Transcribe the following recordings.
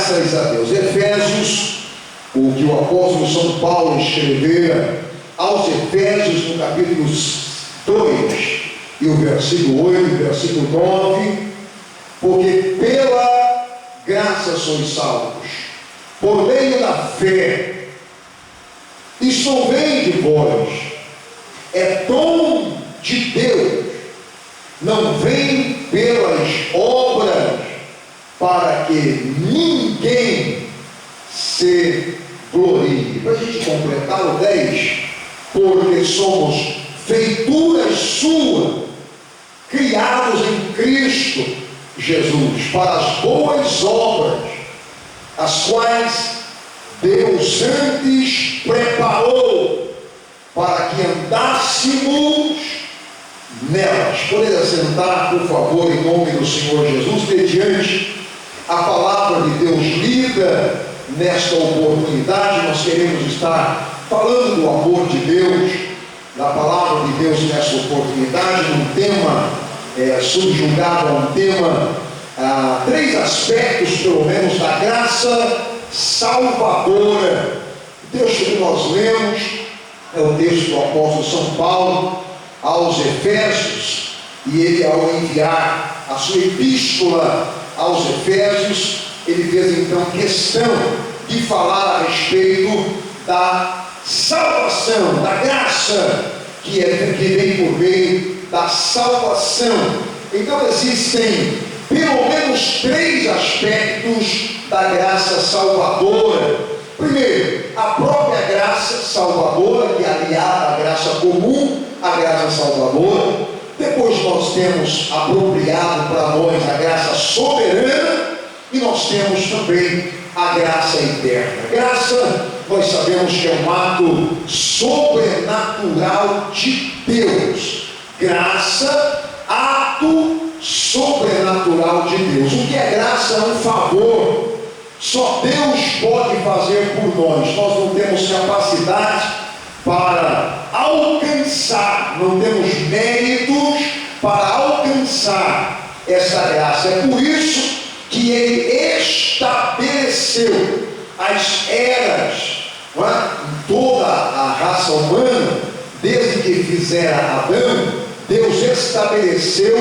Graças a Deus. Efésios, o que o apóstolo São Paulo escrevera aos Efésios, no capítulo 2, e o versículo 8, e o versículo 9, porque pela graça sois salvos, por meio da fé. Isto não vem de vós, é dom de Deus, não vem pelas obras, para que ninguém se glorie. Para a gente completar o 10, porque somos feituras suas, criados em Cristo Jesus, para as boas obras, as quais Deus antes preparou para que andássemos nelas. Poderia sentar, por favor, em nome do Senhor Jesus, mediante a palavra de Deus lida nesta oportunidade. Nós queremos estar falando do amor de Deus, da palavra de Deus nesta oportunidade, num tema subjugado a um tema, três aspectos, pelo menos, da graça salvadora. O texto que nós lemos é o texto do apóstolo São Paulo aos Efésios, e ele, ao enviar a sua epístola aos Efésios, ele fez então questão de falar a respeito da salvação, da graça que vem por meio da salvação. Então existem pelo menos três aspectos da graça salvadora. Primeiro, a própria graça salvadora, que é aliada à graça comum, a graça salvadora. Depois nós temos apropriado para nós a graça soberana, e nós temos também a graça eterna. Graça, nós sabemos que é um ato sobrenatural de Deus. Graça, ato sobrenatural de Deus. O que é graça? É um favor. Só Deus pode fazer por nós. Nós não temos capacidade para alcançar, não temos méritos para alcançar essa graça. É por isso que Ele estabeleceu as eras, não é? Em toda a raça humana, desde que fizera Adão, Deus estabeleceu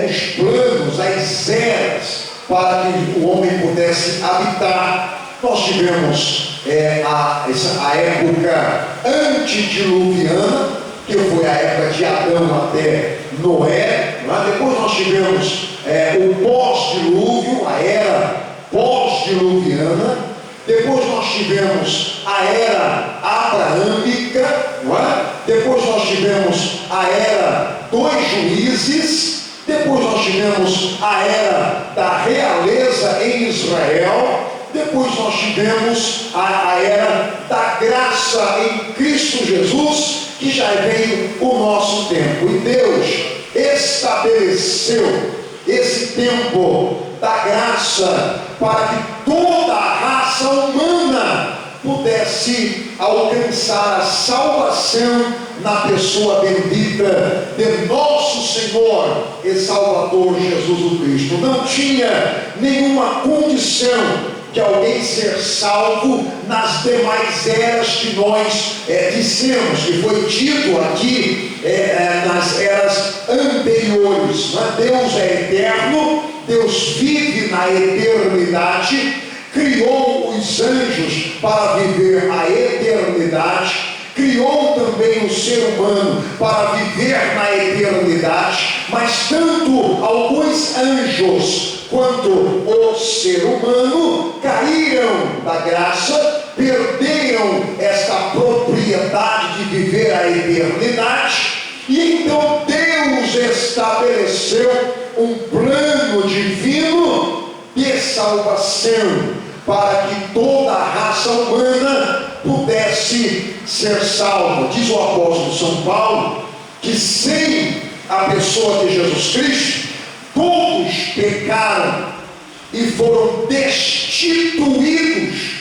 os planos, as eras, para que o homem pudesse habitar. Nós tivemos a época antediluviana, que foi a época de Adão até Noé. Depois nós tivemos o pós-dilúvio, a era pós-diluviana. Depois nós tivemos a era abraâmica, não é? Depois nós tivemos a era dos juízes. Depois nós tivemos a era da realeza em Israel. Depois nós tivemos a era da graça em Cristo Jesus, que já veio o nosso tempo. E Deus estabeleceu esse tempo da graça para que toda a raça humana pudesse alcançar a salvação na pessoa bendita de nosso Senhor e Salvador Jesus o Cristo. Não tinha nenhuma condição de alguém ser salvo nas demais eras que nós dissemos, que foi dito aqui nas eras anteriores. Deus é eterno, Deus vive na eternidade, criou os anjos para viver a eternidade, criou também o ser humano para viver na eternidade, mas tanto alguns anjos quanto o ser humano caíram da graça, perderam esta propriedade de viver a eternidade, e então Deus estabeleceu um plano divino de salvação para que toda a raça humana pudesse ser salva. Diz o apóstolo São Paulo que sem a pessoa de Jesus Cristo, todos pecaram e foram destituídos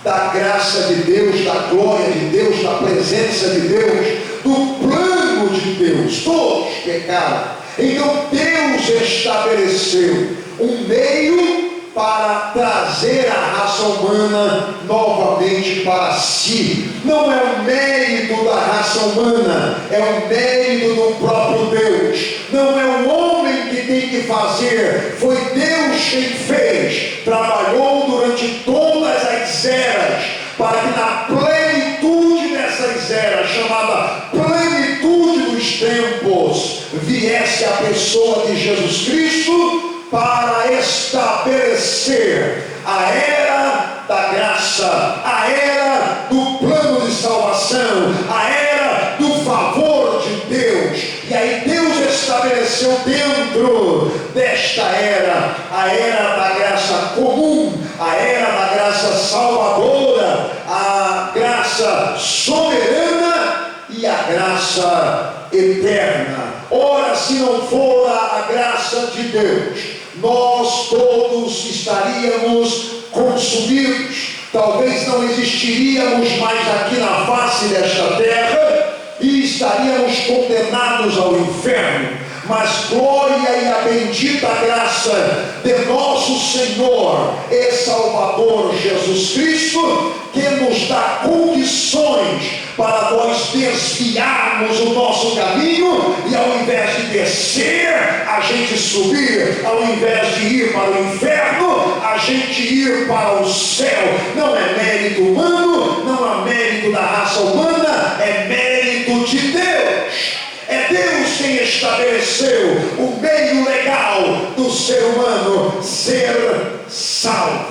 da graça de Deus, da glória de Deus, da presença de Deus, do plano de Deus. Todos pecaram. Então Deus estabeleceu um meio para trazer a raça humana novamente para si. Não é o mérito da raça humana, é o mérito do próprio Deus. Não é o homem que tem que fazer, foi Deus quem fez. Trabalhou durante todas as eras, para que na plenitude dessas eras, chamada plenitude dos tempos, viesse a pessoa de Jesus Cristo para estabelecer a era da graça, a era do plano de salvação, a era do favor de Deus. E aí Deus estabeleceu dentro desta era, a era da graça comum, a era da graça salvadora, a graça soberana e a graça eterna. Ora, se não for a graça de Deus, nós todos estaríamos consumidos. Talvez não existiríamos mais aqui na face desta terra e estaríamos condenados ao inferno. Mas glória e a bendita graça de nosso Senhor e Salvador Jesus Cristo, que nos dá condições para nós desviarmos o nosso caminho e ao invés de descer, a gente subir, ao invés de ir para o inferno, a gente ir para o céu. Não é mérito humano, não é mérito da raça humana, é mérito de Deus. É Deus quem estabeleceu o meio legal do ser humano ser salvo.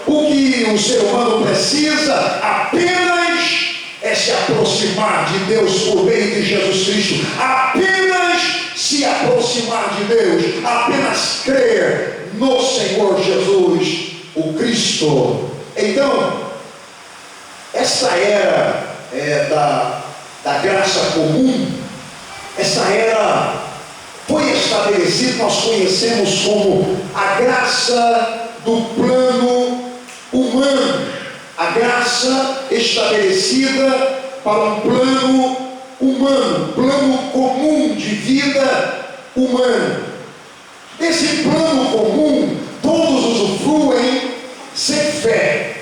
O que o ser humano precisa apenas é se aproximar de Deus por meio de Jesus Cristo. Apenas se aproximar de Deus, apenas crer no Senhor Jesus, o Cristo. Então, essa era da graça comum, essa era foi estabelecida, nós conhecemos como a graça do plano humano, a graça estabelecida para um plano humano, plano comum de vida humana. Esse plano comum, todos usufruem sem fé.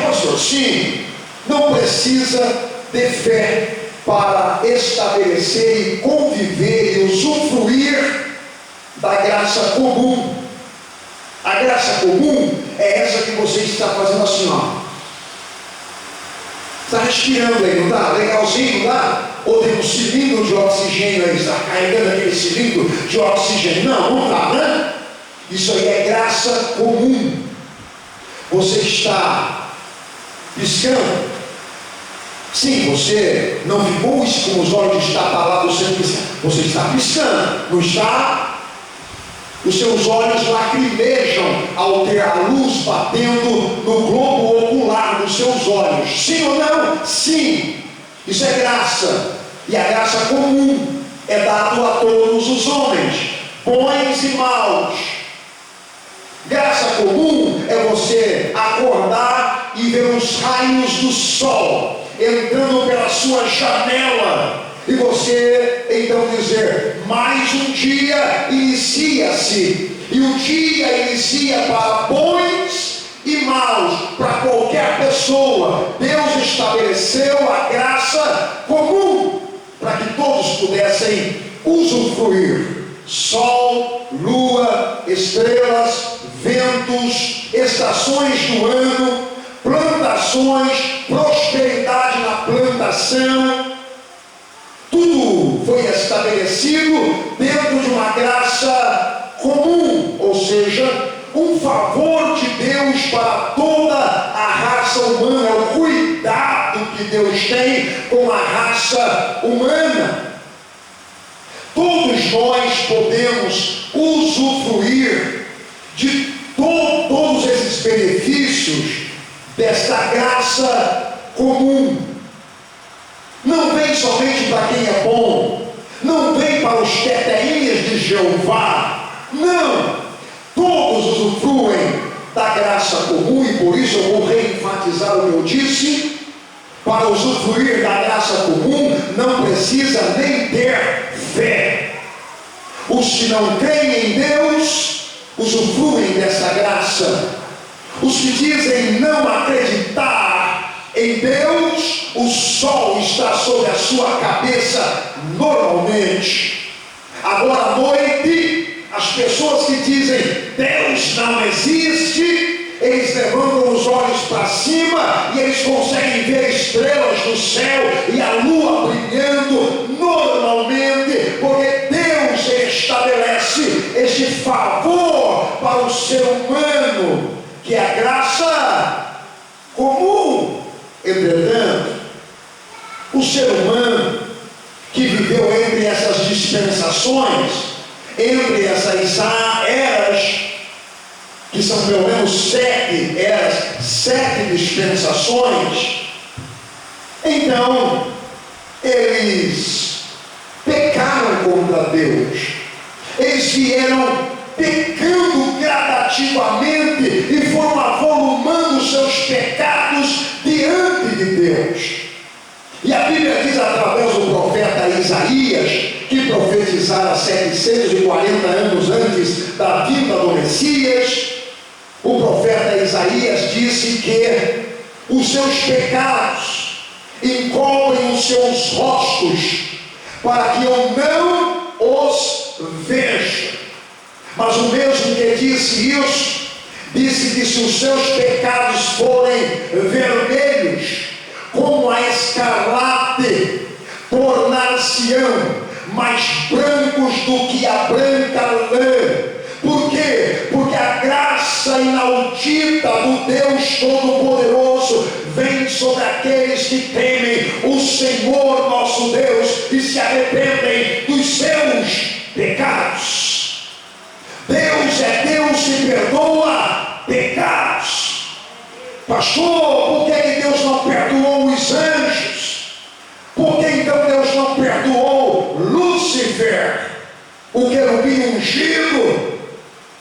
Pastor, sim, não precisa de fé para estabelecer e conviver e usufruir da graça comum. A graça comum é essa que você está fazendo assim, ó. Está respirando aí, não está? Legalzinho, não está? Ou tem um cilindro de oxigênio aí, está carregando aquele cilindro de oxigênio. Não está, né? Isso aí é graça comum. Você está piscando. Sim, você não ficou com os olhos destapalados sempre piscando. Você está piscando, não está? Os seus olhos lacrimejam ao ter a luz batendo no globo ocular dos seus olhos. Sim ou não? Sim. Isso é graça. E a graça comum é dado a todos os homens, bons e maus. Graça comum é você acordar e ver os raios do sol entrando pela sua janela, e você então dizer: mais um dia inicia-se, e o dia inicia para bons e maus, para qualquer pessoa. Deus estabeleceu a graça comum para que todos pudessem usufruir. Sol, lua, estrelas, ventos, estações do ano, plantações, prosperidade na plantação, tudo foi estabelecido dentro de uma graça comum, ou seja, um favor de Deus para toda a raça humana, é o cuidado que Deus tem com a raça humana. Todos nós podemos usufruir de todos esses benefícios desta graça comum. Não vem somente para quem é bom, não vem para os teteinhas de Jeová, não, todos usufruem da graça comum, e por isso eu vou reenfatizar o que eu disse. Para usufruir da graça comum não precisa nem ter fé. Os que não creem em Deus usufruem dessa graça. Os que dizem não acreditar em Deus, o sol está sobre a sua cabeça normalmente. Agora à noite, as pessoas que dizem Deus não existe, eles levantam os olhos para cima e eles conseguem ver estrelas no céu e a lua brilhando normalmente, porque Deus estabelece este favor para o ser humano, que é a graça comum. Entretanto, o ser humano que viveu entre essas dispensações, entre essas eras, que são pelo menos 7 eras, 7 dispensações, então eles pecaram contra Deus. Eles vieram pecando gradativamente e foram avolumando seus pecados diante de Deus. E a Bíblia diz através do profeta Isaías, que profetizara 740 anos antes da vinda do Messias, o profeta Isaías disse que os seus pecados encobrem os seus rostos, para que eu não os veja. Mas o mesmo que disse isso, disse que se os seus pecados forem vermelhos, como a escarlate, tornar-se-ão mais brancos do que a branca lã. Por quê? Porque a graça inaudita do Deus Todo-Poderoso vem sobre aqueles que temem o Senhor nosso Deus e se arrependem dos seus pecados. Deus é Deus que perdoa pecados. Pastor, por que Deus não perdoou os anjos? Por que então Deus não perdoou Lúcifer, o querubim ungido?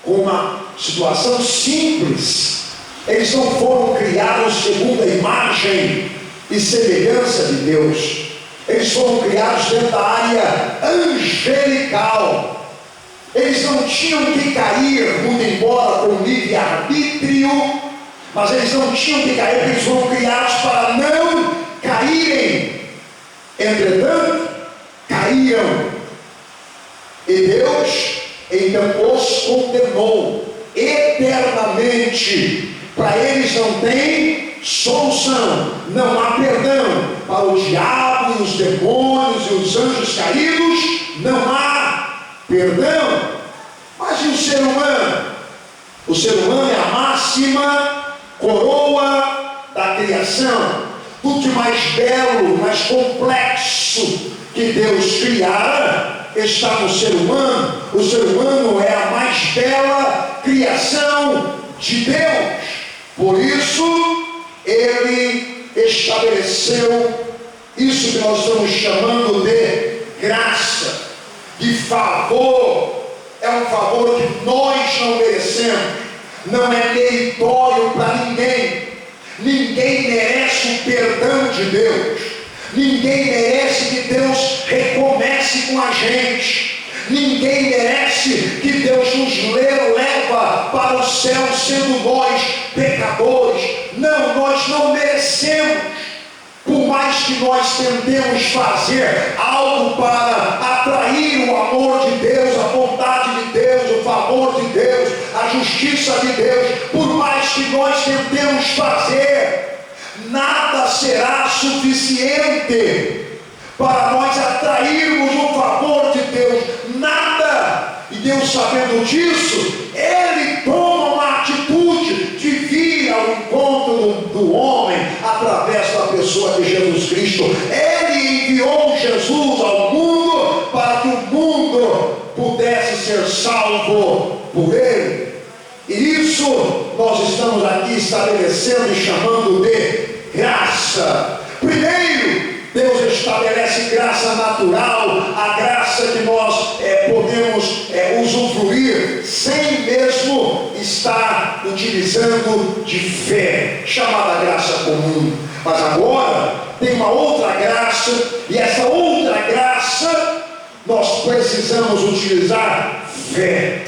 Com uma situação simples. Eles não foram criados segundo a imagem e semelhança de Deus. Eles foram criados dentro da área angelical. Eles não tinham que cair, muito embora com livre-arbítrio, mas eles não tinham que cair, porque eles foram criados para não caírem. Entretanto, caíram. E Deus então os condenou eternamente. Para eles não tem solução, não há perdão. Para o diabo e os demônios e os anjos caídos, não há perdão. Mas e o ser humano? O ser humano é a máxima coroa da criação. Tudo de mais belo, mais complexo que Deus criara está no ser humano. O ser humano é a mais bela criação de Deus. Por isso ele estabeleceu isso que nós estamos chamando de graça, de favor. É um favor que nós não merecemos, não é meritório para ninguém. Ninguém merece o perdão de Deus. Ninguém merece que Deus recomece com a gente. Ninguém merece que Deus nos leva para o céu sendo nós pecadores. Não, nós não merecemos. Por mais que nós tentemos fazer algo para atrair o amor de Deus, a bondade de Deus, o favor de Deus, a justiça de Deus, por mais que nós tentemos fazer, nada será suficiente para nós atrairmos o favor de Deus. Nada. E Deus, sabendo disso, Ele toma uma atitude de vir ao encontro do homem através da pessoa de Jesus Cristo. Ele enviou Jesus ao mundo para que o mundo pudesse ser salvo por Ele. E isso nós estamos aqui estabelecendo e chamando de graça. Primeiro, Deus estabelece graça natural, a graça que nós podemos usufruir sem mesmo estar utilizando de fé, chamada graça comum. Mas agora tem uma outra graça, e essa outra graça nós precisamos utilizar fé.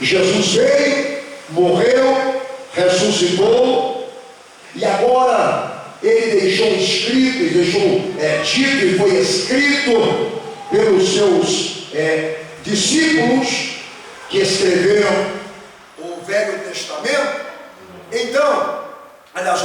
Jesus veio, morreu, ressuscitou, e agora ele deixou escrito, ele deixou dito e foi escrito pelos seus discípulos que escreveram o Velho Testamento. Então, aliás,